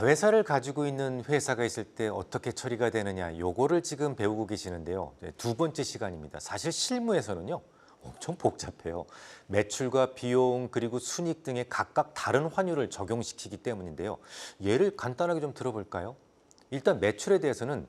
자회사를 가지고 있는 회사가 있을 때 어떻게 처리가 되느냐, 요거를 지금 배우고 계시는데요. 두 번째 시간입니다. 사실 실무에서는요, 엄청 복잡해요. 매출과 비용 그리고 순이익 등의 각각 다른 환율을 적용시키기 때문인데요. 예를 간단하게 좀 들어볼까요? 일단 매출에 대해서는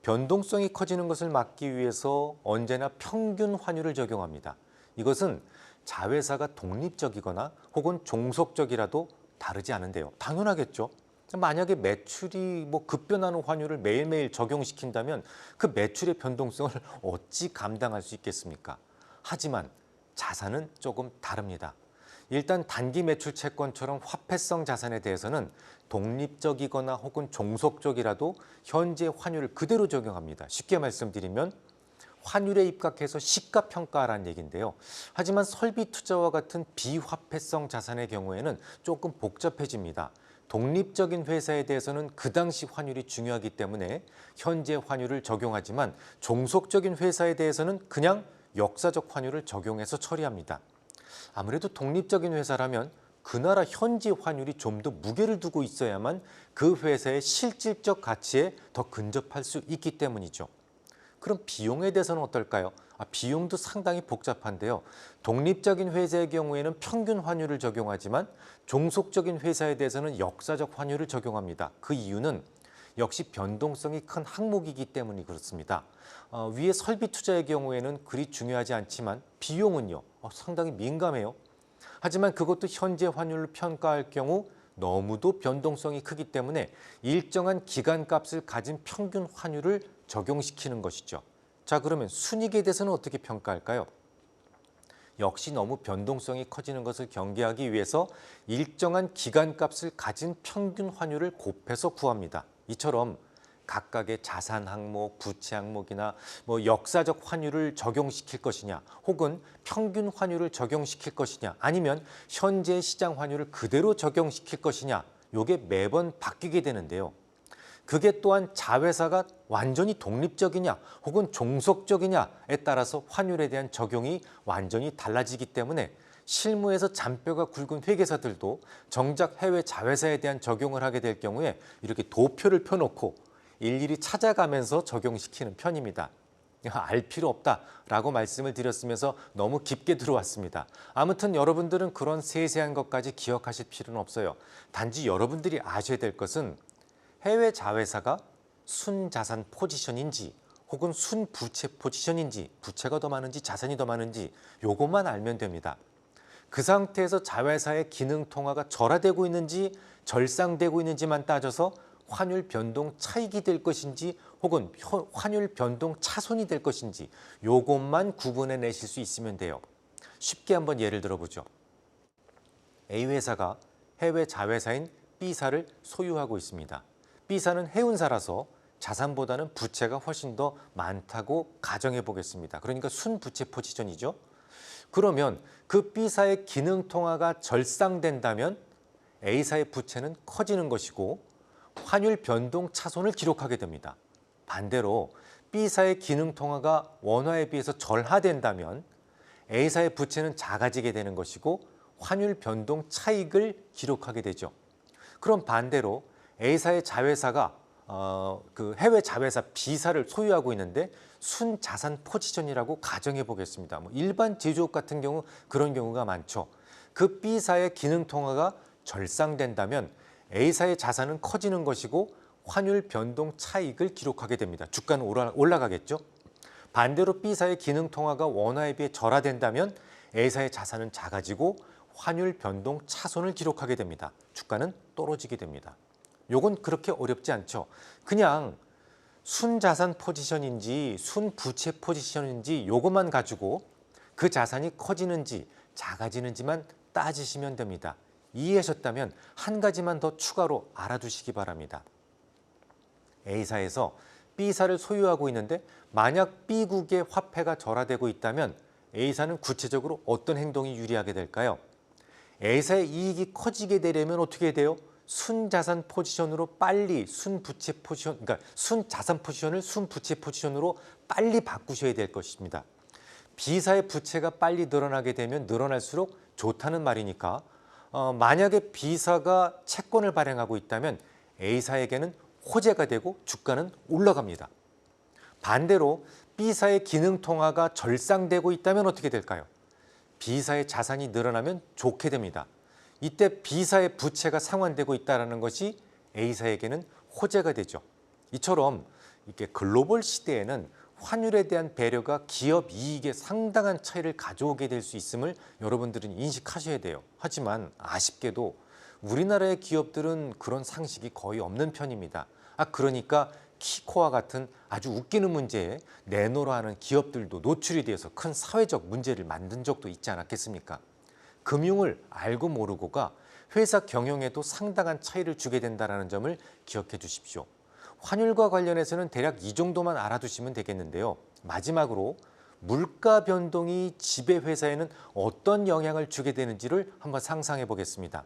변동성이 커지는 것을 막기 위해서 언제나 평균 환율을 적용합니다. 이것은 자회사가 독립적이거나 혹은 종속적이라도 다르지 않은데요. 당연하겠죠. 만약에 매출이 급변하는 환율을 매일매일 적용시킨다면 그 매출의 변동성을 어찌 감당할 수 있겠습니까? 하지만 자산은 조금 다릅니다. 일단 단기 매출 채권처럼 화폐성 자산에 대해서는 독립적이거나 혹은 종속적이라도 현재 환율을 그대로 적용합니다. 쉽게 말씀드리면 환율에 입각해서 시가 평가라는 얘기인데요. 하지만 설비 투자와 같은 비화폐성 자산의 경우에는 조금 복잡해집니다. 독립적인 회사에 대해서는 그 당시 환율이 중요하기 때문에 현재 환율을 적용하지만 종속적인 회사에 대해서는 그냥 역사적 환율을 적용해서 처리합니다. 아무래도 독립적인 회사라면 그 나라 현지 환율이 좀 더 무게를 두고 있어야만 그 회사의 실질적 가치에 더 근접할 수 있기 때문이죠. 그럼 비용에 대해서는 어떨까요? 비용도 상당히 복잡한데요. 독립적인 회사의 경우에는 평균 환율을 적용하지만 종속적인 회사에 대해서는 역사적 환율을 적용합니다. 그 이유는 역시 변동성이 큰 항목이기 때문이 그렇습니다. 위에 설비 투자의 경우에는 그리 중요하지 않지만 비용은요, 상당히 민감해요. 하지만 그것도 현재 환율을 평가할 경우 너무도 변동성이 크기 때문에 일정한 기간값을 가진 평균 환율을 적용시키는 것이죠. 자, 그러면 순이익에 대해서는 어떻게 평가할까요? 역시 너무 변동성이 커지는 것을 경계하기 위해서 일정한 기간값을 가진 평균 환율을 곱해서 구합니다. 이처럼 각각의 자산 항목, 부채 항목이나 역사적 환율을 적용시킬 것이냐, 혹은 평균 환율을 적용시킬 것이냐, 아니면 현재 시장 환율을 그대로 적용시킬 것이냐, 이게 매번 바뀌게 되는데요. 그게 또한 자회사가 완전히 독립적이냐 혹은 종속적이냐에 따라서 환율에 대한 적용이 완전히 달라지기 때문에 실무에서 잔뼈가 굵은 회계사들도 정작 해외 자회사에 대한 적용을 하게 될 경우에 이렇게 도표를 펴놓고 일일이 찾아가면서 적용시키는 편입니다. 알 필요 없다라고 말씀을 드렸으면서 너무 깊게 들어왔습니다. 아무튼 여러분들은 그런 세세한 것까지 기억하실 필요는 없어요. 단지 여러분들이 아셔야 될 것은 해외 자회사가 순자산 포지션인지 혹은 순부채 포지션인지, 부채가 더 많은지 자산이 더 많은지 요것만 알면 됩니다. 그 상태에서 자회사의 기능 통화가 절하되고 있는지 절상되고 있는지만 따져서 환율 변동 차익이 될 것인지 혹은 환율 변동 차손이 될 것인지 요것만 구분해 내실 수 있으면 돼요. 쉽게 한번 예를 들어보죠. A회사가 해외 자회사인 B사를 소유하고 있습니다. B사는 해운사라서 자산보다는 부채가 훨씬 더 많다고 가정해 보겠습니다. 그러니까 순부채 포지션이죠. 그러면 그 B사의 기능 통화가 절상된다면 A사의 부채는 커지는 것이고 환율 변동 차손을 기록하게 됩니다. 반대로 B사의 기능 통화가 원화에 비해서 절하된다면 A사의 부채는 작아지게 되는 것이고 환율 변동 차익을 기록하게 되죠. 그럼 반대로 A사의 자회사가 그 해외 자회사 B사를 소유하고 있는데 순자산 포지션이라고 가정해 보겠습니다. 일반 제조업 같은 경우 그런 경우가 많죠. 그 B사의 기능 통화가 절상된다면 A사의 자산은 커지는 것이고 환율 변동 차익을 기록하게 됩니다. 주가는 올라가겠죠. 반대로 B사의 기능 통화가 원화에 비해 절하된다면 A사의 자산은 작아지고 환율 변동 차손을 기록하게 됩니다. 주가는 떨어지게 됩니다. 요건 그렇게 어렵지 않죠. 그냥 순자산 포지션인지 순부채 포지션인지 요것만 가지고 그 자산이 커지는지 작아지는지만 따지시면 됩니다. 이해하셨다면 한 가지만 더 추가로 알아두시기 바랍니다. A사에서 B사를 소유하고 있는데 만약 B국의 화폐가 절하되고 있다면 A사는 구체적으로 어떤 행동이 유리하게 될까요? A사의 이익이 커지게 되려면 어떻게 돼요? 순자산 포지션으로 빨리 순부채 포지션, 그러니까 순자산 포지션을 순부채 포지션으로 빨리 바꾸셔야 될 것입니다. B사의 부채가 빨리 늘어나게 되면 늘어날수록 좋다는 말이니까 만약에 B사가 채권을 발행하고 있다면 A사에게는 호재가 되고 주가는 올라갑니다. 반대로 B사의 기능 통화가 절상되고 있다면 어떻게 될까요? B사의 자산이 늘어나면 좋게 됩니다. 이때 B사의 부채가 상환되고 있다는 것이 A사에게는 호재가 되죠. 이처럼 이렇게 글로벌 시대에는 환율에 대한 배려가 기업 이익에 상당한 차이를 가져오게 될 수 있음을 여러분들은 인식하셔야 돼요. 하지만 아쉽게도 우리나라의 기업들은 그런 상식이 거의 없는 편입니다. 그러니까 키코와 같은 아주 웃기는 문제에 내노라 하는 기업들도 노출이 되어서 큰 사회적 문제를 만든 적도 있지 않았겠습니까? 금융을 알고 모르고가 회사 경영에도 상당한 차이를 주게 된다는 점을 기억해 주십시오. 환율과 관련해서는 대략 이 정도만 알아두시면 되겠는데요. 마지막으로 물가 변동이 지배 회사에는 어떤 영향을 주게 되는지를 한번 상상해 보겠습니다.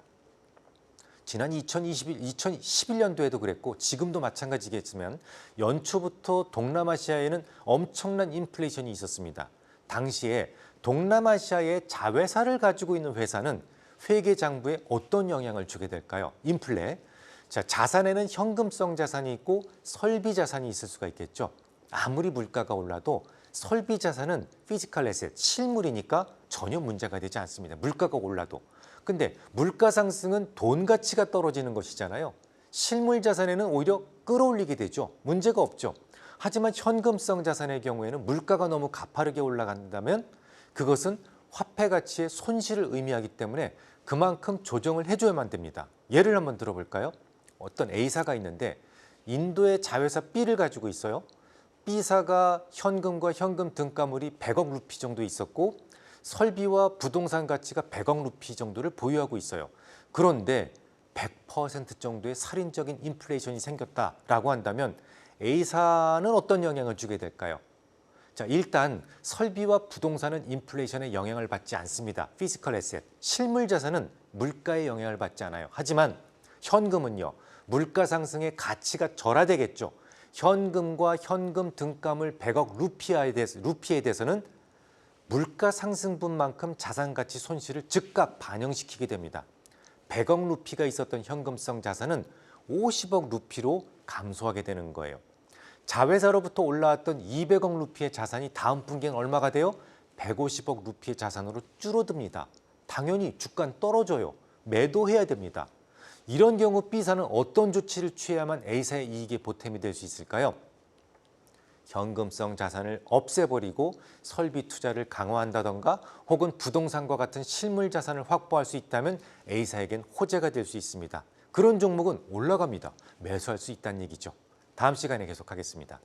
지난 2011년도에도 그랬고 지금도 마찬가지겠지만 연초부터 동남아시아에는 엄청난 인플레이션이 있었습니다. 당시에 동남아시아의 자회사를 가지고 있는 회사는 회계장부에 어떤 영향을 주게 될까요? 인플레. 자, 자산에는 현금성 자산이 있고 설비 자산이 있을 수가 있겠죠. 아무리 물가가 올라도 설비 자산은 피지컬 에셋, 실물이니까 전혀 문제가 되지 않습니다. 물가가 올라도. 근데 물가 상승은 돈 가치가 떨어지는 것이잖아요. 실물 자산에는 오히려 끌어올리게 되죠. 문제가 없죠. 하지만 현금성 자산의 경우에는 물가가 너무 가파르게 올라간다면 그것은 화폐 가치의 손실을 의미하기 때문에 그만큼 조정을 해줘야만 됩니다. 예를 한번 들어볼까요? 어떤 A사가 있는데 인도의 자회사 B를 가지고 있어요. B사가 현금과 현금 등가물이 100억 루피 정도 있었고 설비와 부동산 가치가 100억 루피 정도를 보유하고 있어요. 그런데 100% 정도의 살인적인 인플레이션이 생겼다라고 한다면 A사는 어떤 영향을 주게 될까요? 자, 일단 설비와 부동산은 인플레이션의 영향을 받지 않습니다. 피지컬 에셋, 실물 자산은 물가의 영향을 받지 않아요. 하지만 현금은요. 물가 상승의 가치가 절하되겠죠. 현금과 현금 등가물 100억 루피에 대해서는 물가 상승분만큼 자산 가치 손실을 즉각 반영시키게 됩니다. 100억 루피가 있었던 현금성 자산은 50억 루피로 감소하게 되는 거예요. 자회사로부터 올라왔던 200억 루피의 자산이 다음 분기엔 얼마가 돼요? 150억 루피의 자산으로 줄어듭니다. 당연히 주가는 떨어져요. 매도해야 됩니다. 이런 경우 B사는 어떤 조치를 취해야만 A사의 이익에 보탬이 될 수 있을까요? 현금성 자산을 없애버리고 설비 투자를 강화한다던가 혹은 부동산과 같은 실물 자산을 확보할 수 있다면 A사에겐 호재가 될 수 있습니다. 그런 종목은 올라갑니다. 매수할 수 있다는 얘기죠. 다음 시간에 계속하겠습니다.